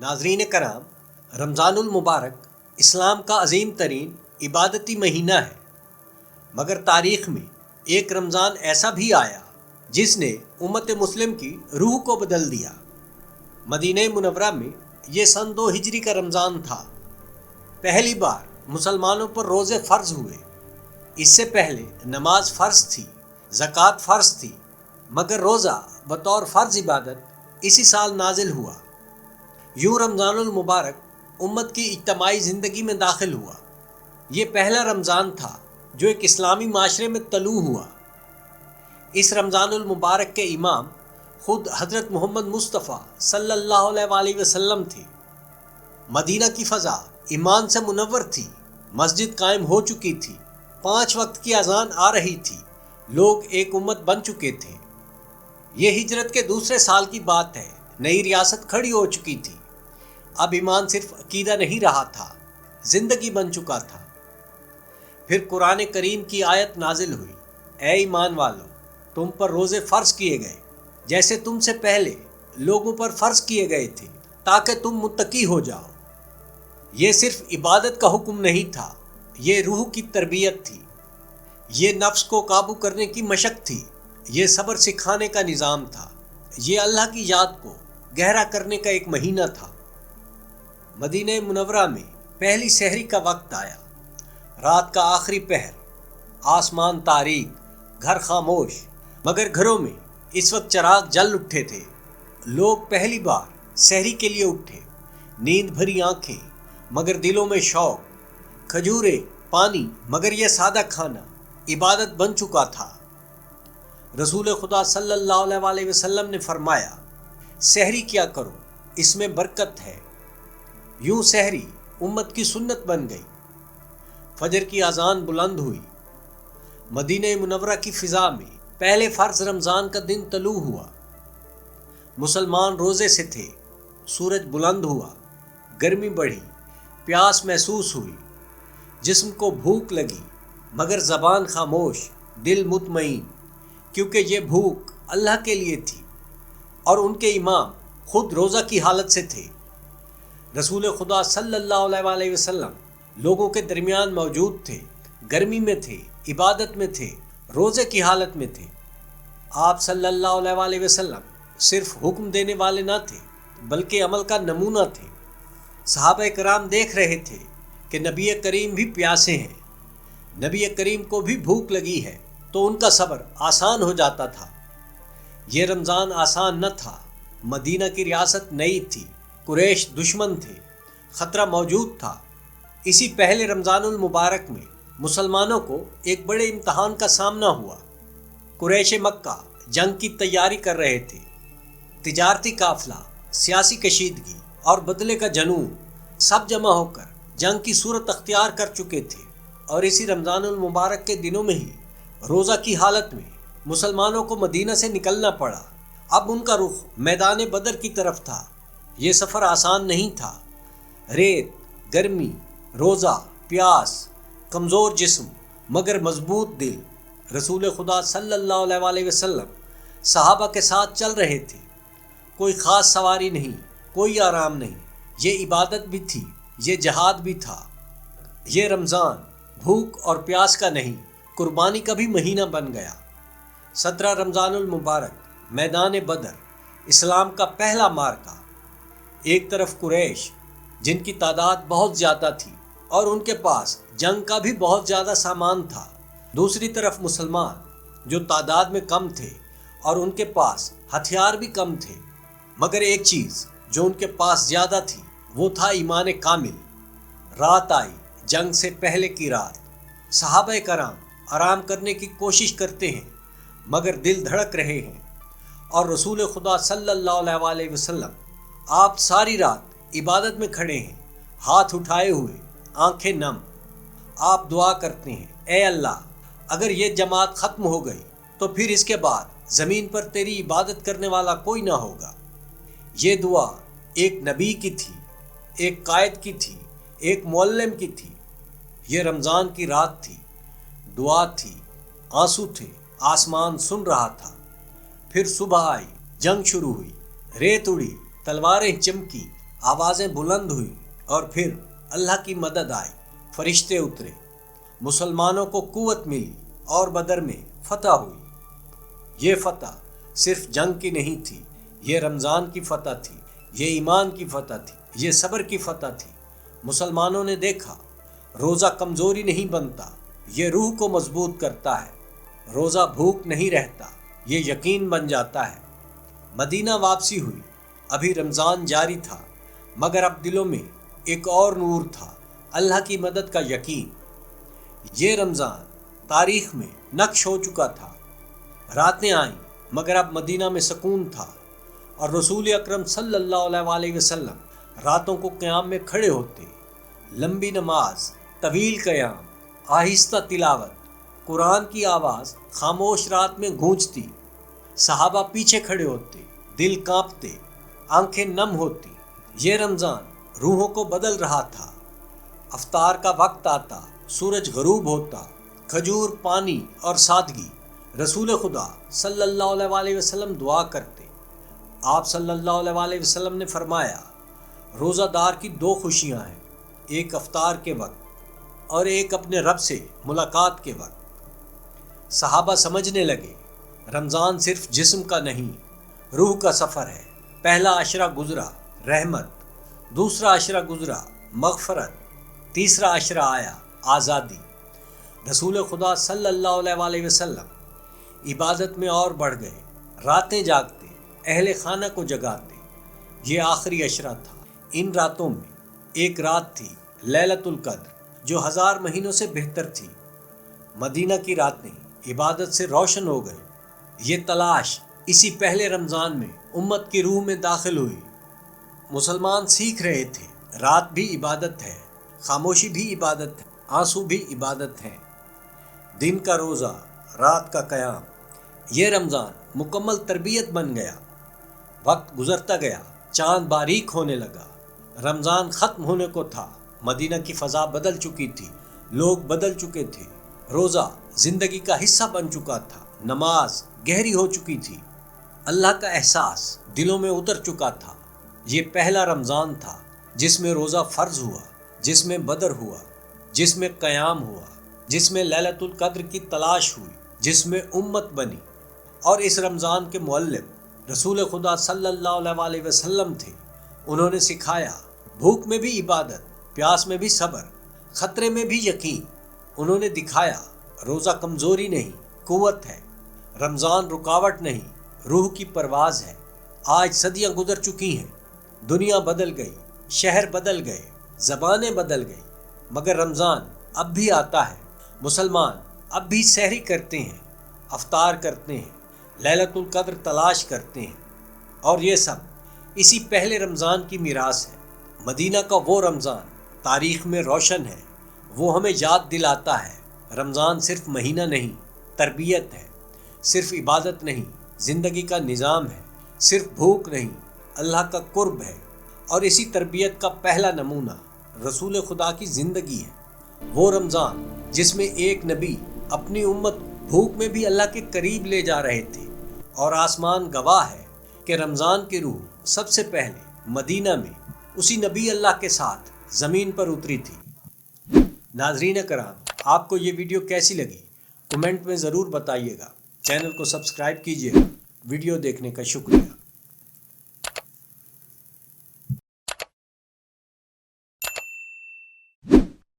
ناظرین کرام، رمضان المبارک اسلام کا عظیم ترین عبادتی مہینہ ہے، مگر تاریخ میں ایک رمضان ایسا بھی آیا جس نے امت مسلم کی روح کو بدل دیا۔ مدینہ منورہ میں یہ سن 2 ہجری کا رمضان تھا۔ پہلی بار مسلمانوں پر روزے فرض ہوئے۔ اس سے پہلے نماز فرض تھی، زکوٰۃ فرض تھی، مگر روزہ بطور فرض عبادت اسی سال نازل ہوا۔ یوں رمضان المبارک امت کی اجتماعی زندگی میں داخل ہوا۔ یہ پہلا رمضان تھا جو ایک اسلامی معاشرے میں طلوع ہوا۔ اس رمضان المبارک کے امام خود حضرت محمد مصطفیٰ صلی اللہ علیہ وآلہ وسلم تھے۔ مدینہ کی فضا ایمان سے منور تھی، مسجد قائم ہو چکی تھی، 5 وقت کی اذان آ رہی تھی، لوگ ایک امت بن چکے تھے۔ یہ ہجرت کے دوسرے سال کی بات ہے، نئی ریاست کھڑی ہو چکی تھی۔ اب ایمان صرف عقیدہ نہیں رہا تھا، زندگی بن چکا تھا۔ پھر قرآن کریم کی آیت نازل ہوئی، اے ایمان والو، تم پر روزے فرض کیے گئے جیسے تم سے پہلے لوگوں پر فرض کیے گئے تھے تاکہ تم متقی ہو جاؤ۔ یہ صرف عبادت کا حکم نہیں تھا، یہ روح کی تربیت تھی، یہ نفس کو قابو کرنے کی مشق تھی، یہ صبر سکھانے کا نظام تھا، یہ اللہ کی یاد کو گہرا کرنے کا ایک مہینہ تھا۔ مدینہ منورہ میں پہلی سحری کا وقت آیا۔ رات کا آخری پہر، آسمان تاریک، گھر خاموش، مگر گھروں میں اس وقت چراغ جل اٹھے تھے۔ لوگ پہلی بار سحری کے لیے اٹھے، نیند بھری آنکھیں مگر دلوں میں شوق، کھجورے، پانی مگر یہ سادہ کھانا عبادت بن چکا تھا۔ رسول خدا صلی اللہ علیہ وآلہ وسلم نے فرمایا، سحری کیا کرو، اس میں برکت ہے۔ یوں سحری امت کی سنت بن گئی۔ فجر کی اذان بلند ہوئی۔ مدینہ منورہ کی فضا میں پہلے فرض رمضان کا دن طلوع ہوا۔ مسلمان روزے سے تھے، سورج بلند ہوا، گرمی بڑھی، پیاس محسوس ہوئی، جسم کو بھوک لگی، مگر زبان خاموش، دل مطمئن، کیونکہ یہ بھوک اللہ کے لیے تھی اور ان کے امام خود روزہ کی حالت سے تھے۔ رسول خدا صلی اللہ علیہ وآلہ وسلم لوگوں کے درمیان موجود تھے، گرمی میں تھے، عبادت میں تھے، روزے کی حالت میں تھے۔ آپ صلی اللہ علیہ وآلہ وسلم صرف حکم دینے والے نہ تھے بلکہ عمل کا نمونہ تھے۔ صحابہ کرام دیکھ رہے تھے کہ نبی کریم بھی پیاسے ہیں، نبی کریم کو بھی بھوک لگی ہے، تو ان کا صبر آسان ہو جاتا تھا۔ یہ رمضان آسان نہ تھا۔ مدینہ کی ریاست نئی تھی، قریش دشمن تھے، خطرہ موجود تھا۔ اسی پہلے رمضان المبارک میں مسلمانوں کو ایک بڑے امتحان کا سامنا ہوا۔ قریش مکہ جنگ کی تیاری کر رہے تھے۔ تجارتی قافلہ، سیاسی کشیدگی اور بدلے کا جنون سب جمع ہو کر جنگ کی صورت اختیار کر چکے تھے، اور اسی رمضان المبارک کے دنوں میں ہی روزہ کی حالت میں مسلمانوں کو مدینہ سے نکلنا پڑا۔ اب ان کا رخ میدان بدر کی طرف تھا۔ یہ سفر آسان نہیں تھا۔ ریت، گرمی، روزہ، پیاس، کمزور جسم مگر مضبوط دل۔ رسول خدا صلی اللہ علیہ وآلہ وسلم صحابہ کے ساتھ چل رہے تھے۔ کوئی خاص سواری نہیں، کوئی آرام نہیں۔ یہ عبادت بھی تھی، یہ جہاد بھی تھا۔ یہ رمضان بھوک اور پیاس کا نہیں، قربانی کا بھی مہینہ بن گیا۔ 17 رمضان المبارک، میدان بدر، اسلام کا پہلا معرکہ۔ ایک طرف قریش جن کی تعداد بہت زیادہ تھی اور ان کے پاس جنگ کا بھی بہت زیادہ سامان تھا، دوسری طرف مسلمان جو تعداد میں کم تھے اور ان کے پاس ہتھیار بھی کم تھے، مگر ایک چیز جو ان کے پاس زیادہ تھی وہ تھا ایمان کامل۔ رات آئی، جنگ سے پہلے کی رات۔ صحابہ کرام آرام کرنے کی کوشش کرتے ہیں مگر دل دھڑک رہے ہیں، اور رسول خدا صلی اللہ علیہ وآلہ وسلم آپ ساری رات عبادت میں کھڑے ہیں، ہاتھ اٹھائے ہوئے، آنکھیں نم۔ آپ دعا کرتے ہیں، اے اللہ، اگر یہ جماعت ختم ہو گئی تو پھر اس کے بعد زمین پر تیری عبادت کرنے والا کوئی نہ ہوگا۔ یہ دعا ایک نبی کی تھی، ایک قائد کی تھی، ایک معلم کی تھی۔ یہ رمضان کی رات تھی، دعا تھی، آنسو تھے، آسمان سن رہا تھا۔ پھر صبح آئی، جنگ شروع ہوئی، ریت اڑی، تلواریں چمکی، آوازیں بلند ہوئی اور پھر اللہ کی مدد آئی، فرشتے اترے، مسلمانوں کو قوت ملی اور بدر میں فتح ہوئی۔ یہ فتح صرف جنگ کی نہیں تھی، یہ رمضان کی فتح تھی، یہ ایمان کی فتح تھی، یہ صبر کی فتح تھی۔ مسلمانوں نے دیکھا روزہ کمزوری نہیں بنتا، یہ روح کو مضبوط کرتا ہے۔ روزہ بھوک نہیں رہتا، یہ یقین بن جاتا ہے۔ مدینہ واپسی ہوئی، ابھی رمضان جاری تھا، مگر اب دلوں میں ایک اور نور تھا، اللہ کی مدد کا یقین۔ یہ رمضان تاریخ میں نقش ہو چکا تھا۔ راتیں آئیں مگر اب مدینہ میں سکون تھا، اور رسول اکرم صلی اللہ علیہ وسلم راتوں کو قیام میں کھڑے ہوتے، لمبی نماز، طویل قیام، آہستہ تلاوت، قرآن کی آواز خاموش رات میں گونجتی، صحابہ پیچھے کھڑے ہوتے، دل کانپتے، آنکھیں نم ہوتی۔ یہ رمضان روحوں کو بدل رہا تھا۔ افطار کا وقت آتا، سورج غروب ہوتا، کھجور، پانی اور سادگی۔ رسول خدا صلی اللہ علیہ وسلم دعا کرتے۔ آپ صلی اللہ علیہ وسلم نے فرمایا، روزہ دار کی دو خوشیاں ہیں، ایک افطار کے وقت اور ایک اپنے رب سے ملاقات کے وقت۔ صحابہ سمجھنے لگے رمضان صرف جسم کا نہیں، روح کا سفر ہے۔ پہلا عشرہ گزرا رحمت، دوسرا عشرہ گزرا مغفرت، تیسرا عشرہ آیا آزادی۔ رسول خدا صلی اللہ علیہ وسلم عبادت میں اور بڑھ گئے، راتیں جاگتے، اہل خانہ کو جگاتے۔ یہ آخری عشرہ تھا۔ ان راتوں میں ایک رات تھی لیلۃ القدر، جو 1000 مہینوں سے بہتر تھی۔ مدینہ کی راتیں عبادت سے روشن ہو گئی۔ یہ تلاش اسی پہلے رمضان میں امت کی روح میں داخل ہوئی۔ مسلمان سیکھ رہے تھے، رات بھی عبادت ہے، خاموشی بھی عبادت ہے، آنسو بھی عبادت ہے۔ دن کا روزہ، رات کا قیام۔ یہ رمضان مکمل تربیت بن گیا۔ وقت گزرتا گیا، چاند باریک ہونے لگا۔ رمضان ختم ہونے کو تھا، مدینہ کی فضا بدل چکی تھی، لوگ بدل چکے تھے۔ روزہ زندگی کا حصہ بن چکا تھا، نماز گہری ہو چکی تھی، اللہ کا احساس دلوں میں اتر چکا تھا۔ یہ پہلا رمضان تھا جس میں روزہ فرض ہوا، جس میں بدر ہوا، جس میں قیام ہوا، جس میں لیلۃ القدر کی تلاش ہوئی، جس میں امت بنی۔ اور اس رمضان کے معلم رسول خدا صلی اللہ علیہ وسلم تھے۔ انہوں نے سکھایا بھوک میں بھی عبادت، پیاس میں بھی صبر، خطرے میں بھی یقین۔ انہوں نے دکھایا روزہ کمزوری نہیں، قوت ہے، رمضان رکاوٹ نہیں، روح کی پرواز ہے۔ آج صدیاں گزر چکی ہیں، دنیا بدل گئی، شہر بدل گئے، زبانیں بدل گئی، مگر رمضان اب بھی آتا ہے۔ مسلمان اب بھی سحری کرتے ہیں، افطار کرتے ہیں، لیلۃ القدر تلاش کرتے ہیں، اور یہ سب اسی پہلے رمضان کی میراث ہے۔ مدینہ کا وہ رمضان تاریخ میں روشن ہے، وہ ہمیں یاد دلاتا ہے رمضان صرف مہینہ نہیں، تربیت ہے، صرف عبادت نہیں، زندگی کا نظام ہے، صرف بھوک نہیں، اللہ کا قرب ہے۔ اور اسی تربیت کا پہلا نمونہ رسول خدا کی زندگی ہے۔ وہ رمضان جس میں ایک نبی اپنی امت بھوک میں بھی اللہ کے قریب لے جا رہے تھے، اور آسمان گواہ ہے کہ رمضان کی روح سب سے پہلے مدینہ میں اسی نبی اللہ کے ساتھ زمین پر اتری تھی۔ ناظرین کرام، آپ کو یہ ویڈیو کیسی لگی کمنٹ میں ضرور بتائیے گا۔ چینل کو سبسکرائب کیجیے گا۔ ویڈیو دیکھنے کا شکریہ۔